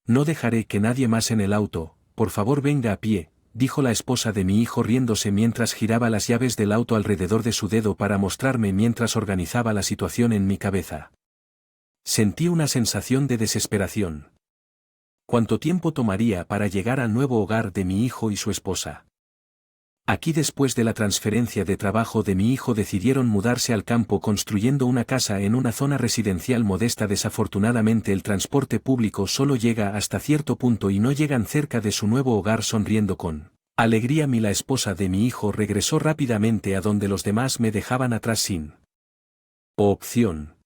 No dejaré que nadie más en el auto, por favor venga a pie, dijo la esposa de mi hijo riéndose mientras giraba las llaves del auto alrededor de su dedo para mostrarme mientras organizaba la situación en mi cabeza. Sentí una sensación de desesperación. ¿Cuánto tiempo tomaría para llegar al nuevo hogar de mi hijo y su esposa? Aquí después de la transferencia de trabajo de mi hijo decidieron mudarse al campo construyendo una casa en una zona residencial modesta. Desafortunadamente el transporte público solo llega hasta cierto punto y no llegan cerca de su nuevo hogar. Sonriendo con alegría, la esposa de mi hijo regresó rápidamente a donde los demás me dejaban atrás sin opción.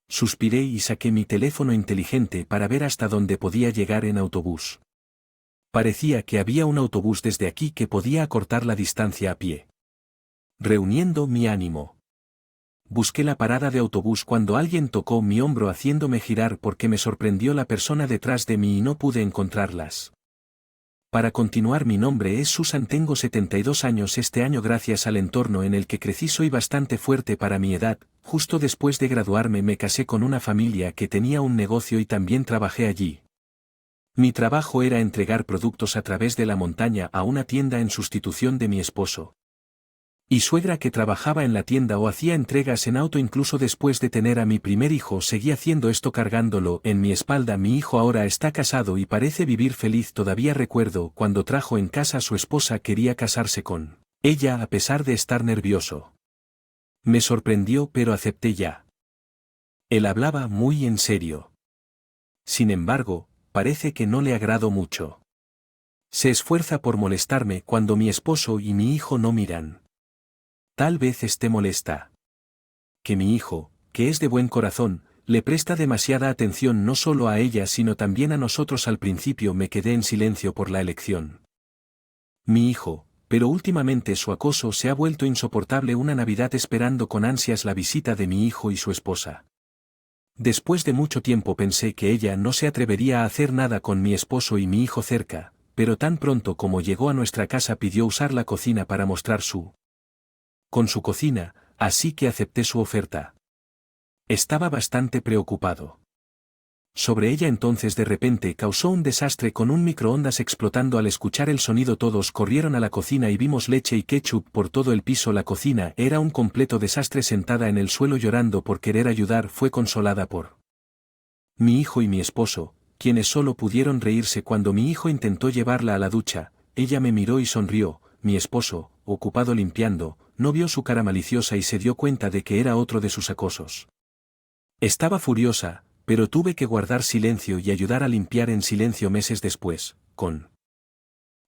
Suspiré y saqué mi teléfono inteligente para ver hasta dónde podía llegar en autobús. Parecía que había un autobús desde aquí que podía acortar la distancia a pie. Reuniendo mi ánimo. Busqué la parada de autobús cuando alguien tocó mi hombro haciéndome girar porque me sorprendió la persona detrás de mí y no pude encontrarlas. Para continuar, mi nombre es Susan, tengo 72 años este año. Gracias al entorno en el que crecí soy bastante fuerte para mi edad. Justo después de graduarme me casé con una familia que tenía un negocio y también trabajé allí. Mi trabajo era entregar productos a través de la montaña a una tienda en sustitución de mi esposo y suegra que trabajaba en la tienda o hacía entregas en auto. Incluso después de tener a mi primer hijo seguí haciendo esto cargándolo en mi espalda. Mi hijo ahora está casado y parece vivir feliz. Todavía recuerdo cuando trajo en casa a su esposa, quería casarse con ella a pesar de estar nervioso. Me sorprendió, pero acepté ya. Él hablaba muy en serio. Sin embargo, parece que no le agrado mucho. Se esfuerza por molestarme cuando mi esposo y mi hijo no miran. Tal vez esté molesta. Que mi hijo, que es de buen corazón, le presta demasiada atención no solo a ella sino también a nosotros. Al principio me quedé en silencio por la elección. Mi hijo, pero últimamente su acoso se ha vuelto insoportable. Una Navidad esperando con ansias la visita de mi hijo y su esposa. Después de mucho tiempo pensé que ella no se atrevería a hacer nada con mi esposo y mi hijo cerca, pero tan pronto como llegó a nuestra casa pidió usar la cocina para mostrar su cocina, así que acepté su oferta. Estaba bastante preocupado sobre ella. Entonces de repente causó un desastre con un microondas explotando. Al escuchar el sonido todos corrieron a la cocina y vimos leche y ketchup por todo el piso. La cocina era un completo desastre. Sentada en el suelo llorando por querer ayudar, fue consolada por mi hijo y mi esposo, quienes solo pudieron reírse cuando mi hijo intentó llevarla a la ducha. Ella me miró y sonrió. Mi esposo, ocupado limpiando, no vio su cara maliciosa y se dio cuenta de que era otro de sus acosos. Estaba furiosa, pero tuve que guardar silencio y ayudar a limpiar en silencio. Meses después, con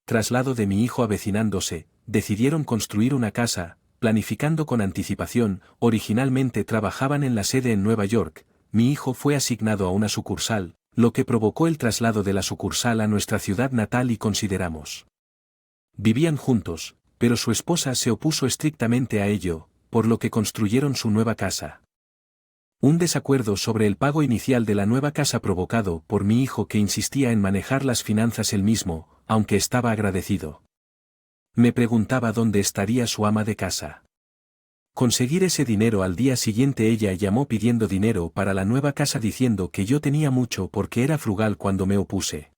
traslado de mi hijo avecinándose, decidieron construir una casa, planificando con anticipación. Originalmente trabajaban en la sede en Nueva York. Mi hijo fue asignado a una sucursal, lo que provocó el traslado de la sucursal a nuestra ciudad natal y consideramos. Vivían juntos, pero su esposa se opuso estrictamente a ello, por lo que construyeron su nueva casa. Un desacuerdo sobre el pago inicial de la nueva casa provocado por mi hijo, que insistía en manejar las finanzas él mismo, aunque estaba agradecido. Me preguntaba dónde estaría su ama de casa. Conseguir ese dinero. Al día siguiente ella llamó pidiendo dinero para la nueva casa diciendo que yo tenía mucho porque era frugal cuando me opuse.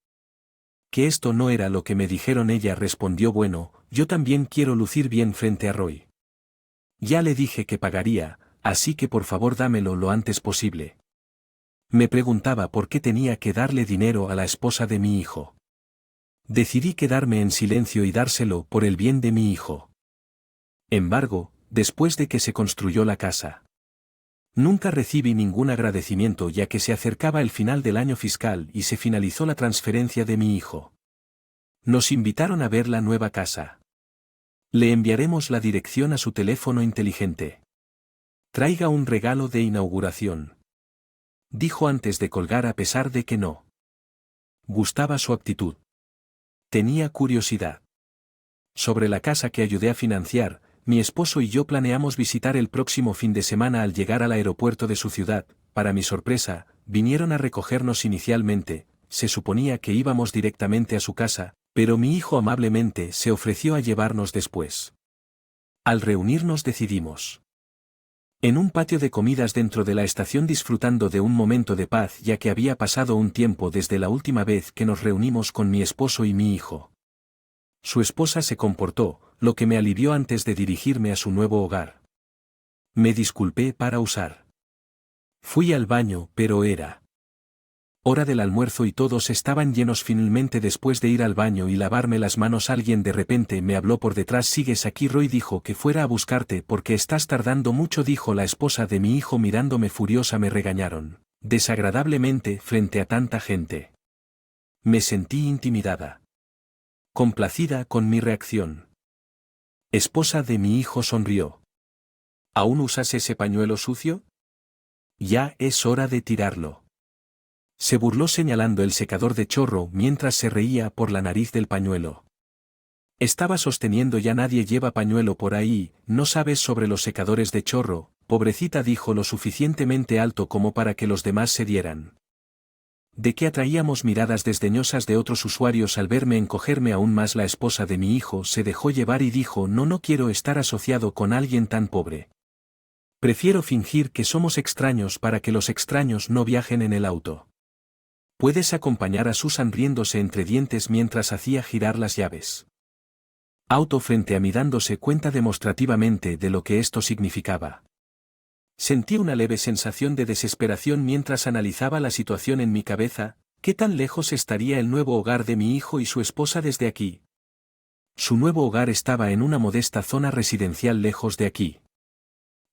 Que esto no era lo que me dijeron. Ella respondió: bueno, yo también quiero lucir bien frente a Roy. Ya le dije que pagaría, así que por favor dámelo lo antes posible. Me preguntaba por qué tenía que darle dinero a la esposa de mi hijo. Decidí quedarme en silencio y dárselo por el bien de mi hijo. Embargo, después de que se construyó la casa, nunca recibí ningún agradecimiento ya que se acercaba el final del año fiscal y se finalizó la transferencia de mi hijo. Nos invitaron a ver la nueva casa. Le enviaremos la dirección a su teléfono inteligente. Traiga un regalo de inauguración, dijo antes de colgar, a pesar de que no gustaba su actitud. Tenía curiosidad sobre la casa que ayudé a financiar. Mi esposo y yo planeamos visitar el próximo fin de semana. Al llegar al aeropuerto de su ciudad, para mi sorpresa, vinieron a recogernos. Inicialmente, se suponía que íbamos directamente a su casa, pero mi hijo amablemente se ofreció a llevarnos después. Al reunirnos decidimos En un patio de comidas dentro de la estación disfrutando de un momento de paz ya que había pasado un tiempo desde la última vez que nos reunimos con mi esposo y mi hijo. Su esposa se comportó, lo que me alivió antes de dirigirme a su nuevo hogar. Me disculpé para usar. Fui al baño, pero era hora del almuerzo y todos estaban llenos. Finalmente después de ir al baño y lavarme las manos alguien de repente me habló por detrás. ¿Sigues aquí? Roy dijo que fuera a buscarte porque estás tardando mucho, dijo la esposa de mi hijo mirándome furiosa. Me regañaron desagradablemente frente a tanta gente. Me sentí intimidada. Complacida con mi reacción. Esposa de mi hijo sonrió. ¿Aún usas ese pañuelo sucio? Ya es hora de tirarlo. Se burló señalando el secador de chorro mientras se reía por la nariz del pañuelo. Estaba sosteniendo: ya nadie lleva pañuelo por ahí, ¿no sabes sobre los secadores de chorro? Pobrecita, dijo lo suficientemente alto como para que los demás se dieran de que atraíamos miradas desdeñosas de otros usuarios. Al verme encogerme aún más, la esposa de mi hijo se dejó llevar y dijo: no quiero estar asociado con alguien tan pobre. Prefiero fingir que somos extraños para que los extraños no viajen en el auto. Puedes acompañar a Susan, riéndose entre dientes mientras hacía girar las llaves. Auto frente a mí, dándose cuenta demostrativamente de lo que esto significaba. Sentí una leve sensación de desesperación mientras analizaba la situación en mi cabeza. ¿Qué tan lejos estaría el nuevo hogar de mi hijo y su esposa desde aquí? Su nuevo hogar estaba en una modesta zona residencial lejos de aquí.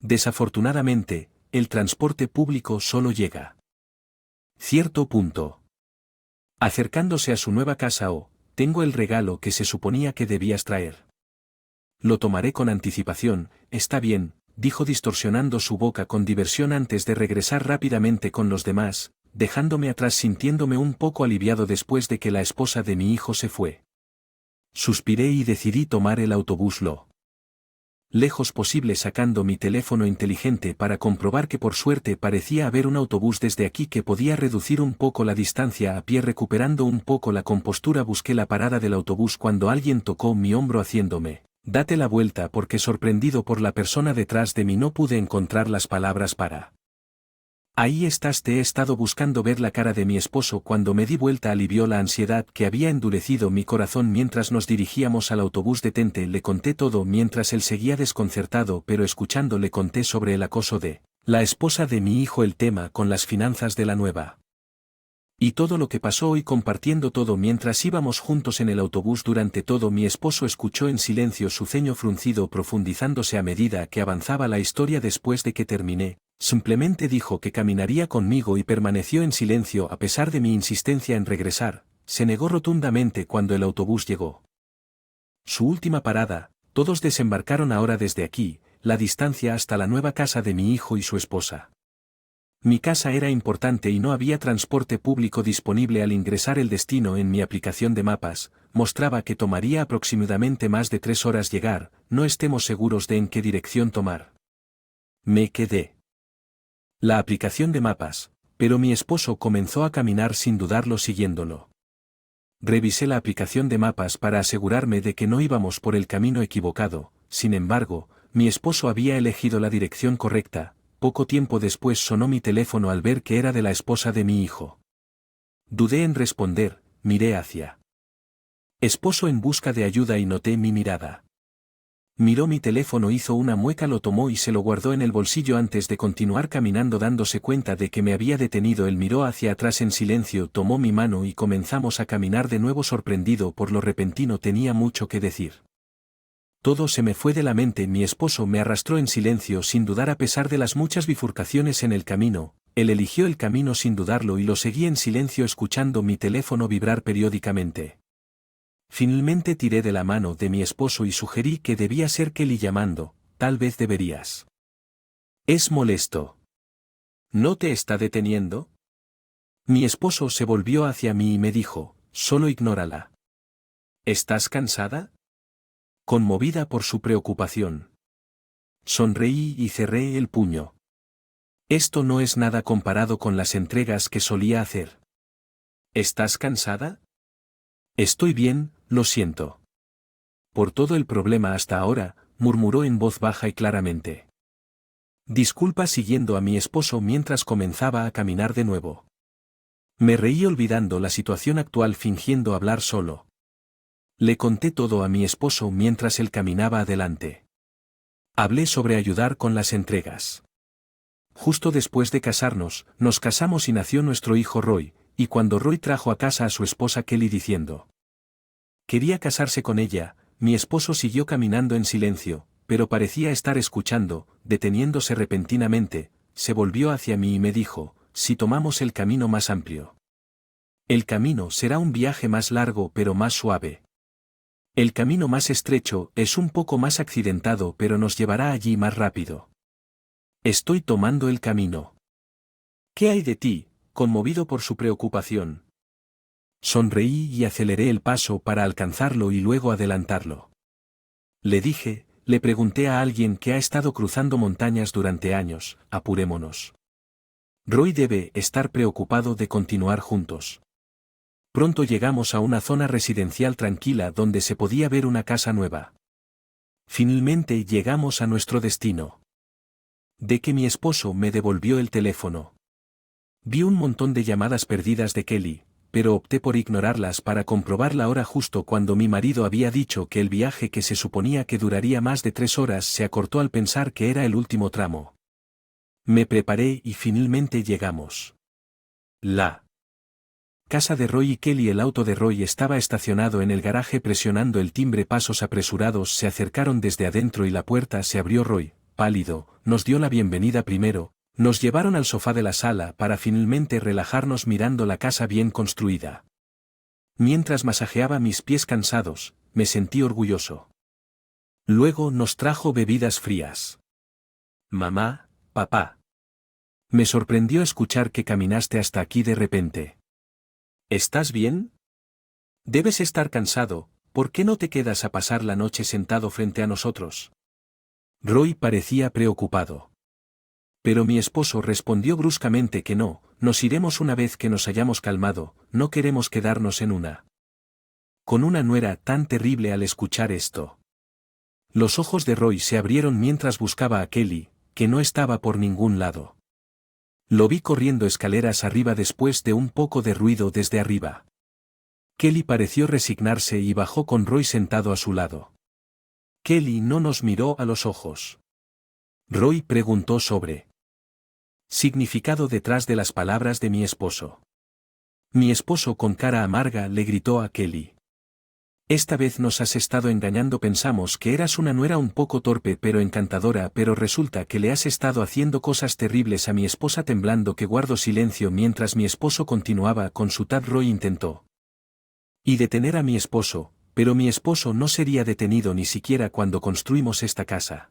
Desafortunadamente, el transporte público solo llega cierto punto. Acercándose a su nueva casa. Tengo el regalo que se suponía que debías traer. Lo tomaré con anticipación, está bien, dijo distorsionando su boca con diversión antes de regresar rápidamente con los demás, dejándome atrás sintiéndome un poco aliviado después de que la esposa de mi hijo se fue. Suspiré y decidí tomar el autobús lo lejos posible, sacando mi teléfono inteligente para comprobar que por suerte parecía haber un autobús desde aquí que podía reducir un poco la distancia a pie. Recuperando un poco la compostura, busqué la parada del autobús cuando alguien tocó mi hombro haciéndome: date la vuelta, porque sorprendido por la persona detrás de mí no pude encontrar las palabras para. Ahí estás, te he estado buscando. Ver la cara de mi esposo cuando me di vuelta alivió la ansiedad que había endurecido mi corazón mientras nos dirigíamos al autobús. Detente, le conté todo mientras él seguía desconcertado, pero escuchando le conté sobre el acoso de la esposa de mi hijo, el tema con las finanzas de la nueva y todo lo que pasó, y compartiendo todo mientras íbamos juntos en el autobús. Durante todo mi esposo escuchó en silencio, su ceño fruncido profundizándose a medida que avanzaba la historia. Después de que terminé, simplemente dijo que caminaría conmigo y permaneció en silencio a pesar de mi insistencia en regresar. Se negó rotundamente cuando el autobús llegó su última parada. Todos desembarcaron ahora desde aquí, la distancia hasta la nueva casa de mi hijo y su esposa. Mi casa era importante y no había transporte público disponible. Al ingresar el destino en mi aplicación de mapas, mostraba que tomaría aproximadamente más de 3 horas llegar. No estemos seguros de en qué dirección tomar. Me quedé la aplicación de mapas, pero mi esposo comenzó a caminar sin dudarlo siguiéndolo. Revisé la aplicación de mapas para asegurarme de que no íbamos por el camino equivocado. Sin embargo, mi esposo había elegido la dirección correcta. Poco tiempo después sonó mi teléfono al ver que era de la esposa de mi hijo. Dudé en responder, miré hacia esposo en busca de ayuda y noté mi mirada. Miró mi teléfono, hizo una mueca, lo tomó y se lo guardó en el bolsillo antes de continuar caminando. Dándose cuenta de que me había detenido, él miró hacia atrás en silencio, tomó mi mano y comenzamos a caminar de nuevo. Sorprendido por lo repentino, tenía mucho que decir. Todo se me fue de la mente. Mi esposo me arrastró en silencio sin dudar a pesar de las muchas bifurcaciones en el camino. Él eligió el camino sin dudarlo y lo seguí en silencio, escuchando mi teléfono vibrar periódicamente. Finalmente tiré de la mano de mi esposo y sugerí que debía ser Kelly llamando. Tal vez deberías. Es molesto. ¿No te está deteniendo? Mi esposo se volvió hacia mí y me dijo: solo ignórala. ¿Estás cansada? Conmovida por su preocupación. Sonreí y cerré el puño. Esto no es nada comparado con las entregas que solía hacer. ¿Estás cansada? Estoy bien, lo siento. Por todo el problema hasta ahora, murmuró en voz baja y claramente. Disculpa siguiendo a mi esposo mientras comenzaba a caminar de nuevo. Me reí olvidando la situación actual fingiendo hablar solo. Le conté todo a mi esposo mientras él caminaba adelante. Hablé sobre ayudar con las entregas. Justo después de casarnos, nos casamos y nació nuestro hijo Roy, y cuando Roy trajo a casa a su esposa Kelly diciendo: quería casarse con ella, mi esposo siguió caminando en silencio, pero parecía estar escuchando, deteniéndose repentinamente, se volvió hacia mí y me dijo: si tomamos el camino más amplio. El camino será un viaje más largo pero más suave. El camino más estrecho es un poco más accidentado pero nos llevará allí más rápido. Estoy tomando el camino. ¿Qué hay de ti? Conmovido por su preocupación. Sonreí y aceleré el paso para alcanzarlo y luego adelantarlo. Le dije, le pregunté a alguien que ha estado cruzando montañas durante años: apurémonos. Roy debe estar preocupado de continuar juntos. Pronto llegamos a una zona residencial tranquila donde se podía ver una casa nueva. Finalmente llegamos a nuestro destino. De que mi esposo me devolvió el teléfono. Vi un montón de llamadas perdidas de Kelly, pero opté por ignorarlas para comprobar la hora justo cuando mi marido había dicho que el viaje que se suponía que duraría más de 3 horas se acortó al pensar que era el último tramo. Me preparé y finalmente llegamos. La casa de Roy y Kelly. El auto de Roy estaba estacionado en el garaje presionando el timbre. Pasos apresurados se acercaron desde adentro y la puerta se abrió. Roy, pálido, nos dio la bienvenida primero. Nos llevaron al sofá de la sala para finalmente relajarnos mirando la casa bien construida. Mientras masajeaba mis pies cansados, me sentí orgulloso. Luego nos trajo bebidas frías. Mamá, papá. Me sorprendió escuchar que caminaste hasta aquí de repente. ¿Estás bien? Debes estar cansado, ¿por qué no te quedas a pasar la noche sentado frente a nosotros? Roy parecía preocupado. Pero mi esposo respondió bruscamente que no, nos iremos una vez que nos hayamos calmado, no queremos quedarnos en una. Con una nuera tan terrible. Al escuchar esto, los ojos de Roy se abrieron mientras buscaba a Kelly, que no estaba por ningún lado. Lo vi corriendo escaleras arriba después de un poco de ruido desde arriba. Kelly pareció resignarse y bajó con Roy sentado a su lado. Kelly no nos miró a los ojos. Roy preguntó sobre significado detrás de las palabras de mi esposo. Mi esposo con cara amarga le gritó a Kelly: esta vez nos has estado engañando. Pensamos que eras una nuera un poco torpe pero encantadora, pero resulta que le has estado haciendo cosas terribles a mi esposa. Temblando que guardó silencio mientras mi esposo continuaba con su tab. Roy intentó detener a mi esposo, pero mi esposo no sería detenido ni siquiera cuando construimos esta casa.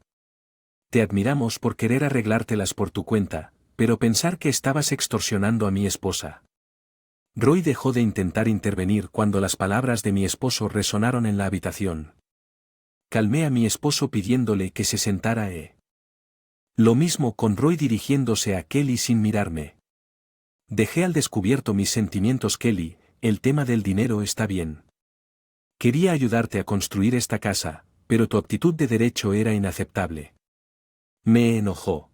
Te admiramos por querer arreglártelas por tu cuenta, pero pensar que estabas extorsionando a mi esposa. Roy dejó de intentar intervenir cuando las palabras de mi esposo resonaron en la habitación. Calmé a mi esposo pidiéndole que se sentara. Lo mismo con Roy dirigiéndose a Kelly sin mirarme. Dejé al descubierto mis sentimientos. Kelly, el tema del dinero está bien. Quería ayudarte a construir esta casa, pero tu actitud de derecho era inaceptable. Me enojó.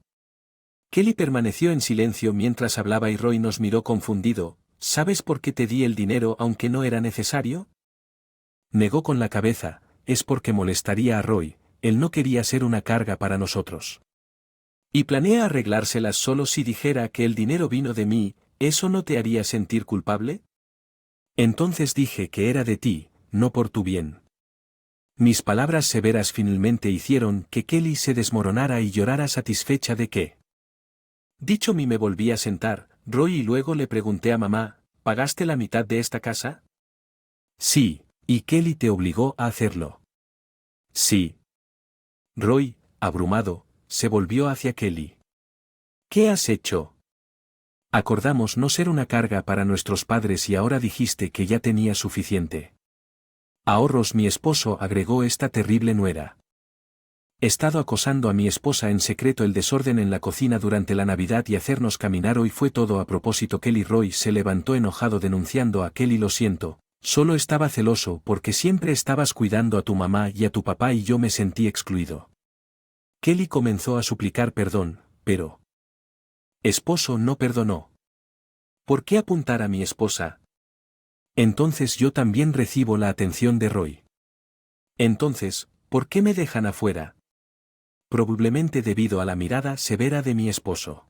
Kelly permaneció en silencio mientras hablaba y Roy nos miró confundido. ¿Sabes por qué te di el dinero aunque no era necesario? Negó con la cabeza. Es porque molestaría a Roy, él no quería ser una carga para nosotros. Y planea arreglárselas solo si dijera que el dinero vino de mí. ¿Eso no te haría sentir culpable? Entonces dije que era de ti, no por tu bien. Mis palabras severas finalmente hicieron que Kelly se desmoronara y llorara satisfecha de que. Dicho mí me volví a sentar, Roy, y luego le pregunté a mamá: ¿pagaste la mitad de esta casa? Sí, y Kelly te obligó a hacerlo. Sí. Roy, abrumado, se volvió hacia Kelly. ¿Qué has hecho? Acordamos no ser una carga para nuestros padres y ahora dijiste que ya tenía suficiente. Ahorros. Mi esposo agregó esta terrible nuera. He estado acosando a mi esposa en secreto. El desorden en la cocina durante la Navidad y hacernos caminar hoy fue todo a propósito. Kelly. Roy se levantó enojado denunciando a Kelly: lo siento, solo estaba celoso porque siempre estabas cuidando a tu mamá y a tu papá y yo me sentí excluido. Kelly comenzó a suplicar perdón, pero... Esposo no perdonó. ¿Por qué apuntar a mi esposa? Entonces yo también recibo la atención de Roy. Entonces, ¿por qué me dejan afuera? Probablemente debido a la mirada severa de mi esposo.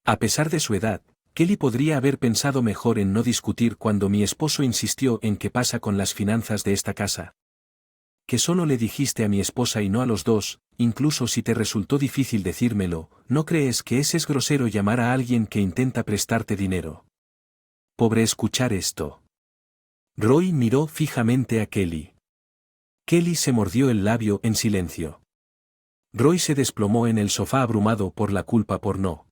A pesar de su edad, Kelly podría haber pensado mejor en no discutir cuando mi esposo insistió en qué pasa con las finanzas de esta casa. Que solo le dijiste a mi esposa y no a los dos, incluso si te resultó difícil decírmelo, ¿no crees que es grosero llamar a alguien que intenta prestarte dinero? Pobre escuchar esto. Roy miró fijamente a Kelly. Kelly se mordió el labio en silencio. Roy se desplomó en el sofá abrumado por la culpa por no.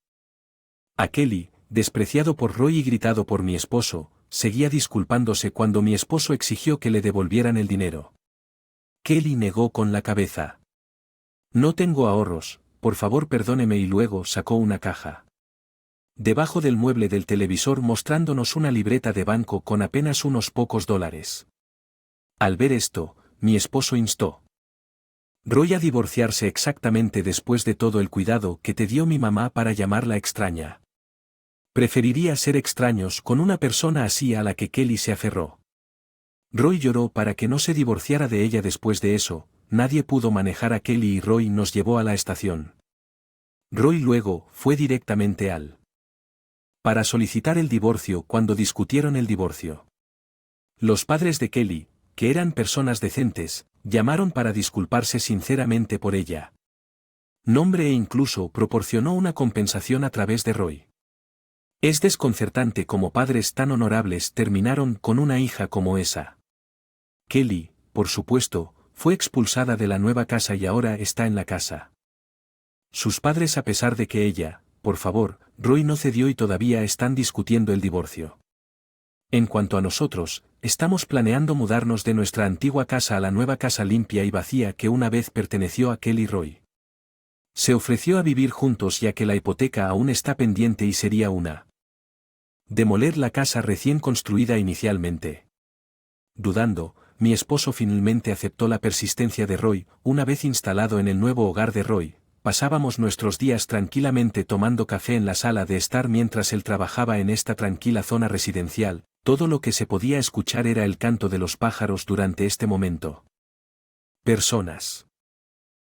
A Kelly, despreciado por Roy y gritado por mi esposo, seguía disculpándose cuando mi esposo exigió que le devolvieran el dinero. Kelly negó con la cabeza. No tengo ahorros, por favor perdóneme, y luego sacó una caja. Debajo del mueble del televisor mostrándonos una libreta de banco con apenas unos pocos dólares. Al ver esto, mi esposo instó. Roy a divorciarse exactamente después de todo el cuidado que te dio mi mamá para llamarla extraña. Preferiría ser extraños con una persona así a la que Kelly se aferró. Roy lloró para que no se divorciara de ella. Después de eso, nadie pudo manejar a Kelly y Roy nos llevó a la estación. Roy luego fue directamente al para solicitar el divorcio cuando discutieron el divorcio. Los padres de Kelly, que eran personas decentes, llamaron para disculparse sinceramente por ella. Nombre e incluso proporcionó una compensación a través de Roy. Es desconcertante cómo padres tan honorables terminaron con una hija como esa. Kelly, por supuesto, fue expulsada de la nueva casa y ahora está en la casa. Sus padres, a pesar de que ella, por favor, Roy no cedió y todavía están discutiendo el divorcio. En cuanto a nosotros, estamos planeando mudarnos de nuestra antigua casa a la nueva casa limpia y vacía que una vez perteneció a Kelly y Roy. Se ofreció a vivir juntos ya que la hipoteca aún está pendiente y sería una demoler la casa recién construida inicialmente. Dudando, mi esposo finalmente aceptó la persistencia de Roy. Una vez instalado en el nuevo hogar de Roy, pasábamos nuestros días tranquilamente tomando café en la sala de estar mientras él trabajaba en esta tranquila zona residencial. Todo lo que se podía escuchar era el canto de los pájaros durante este momento. Personas.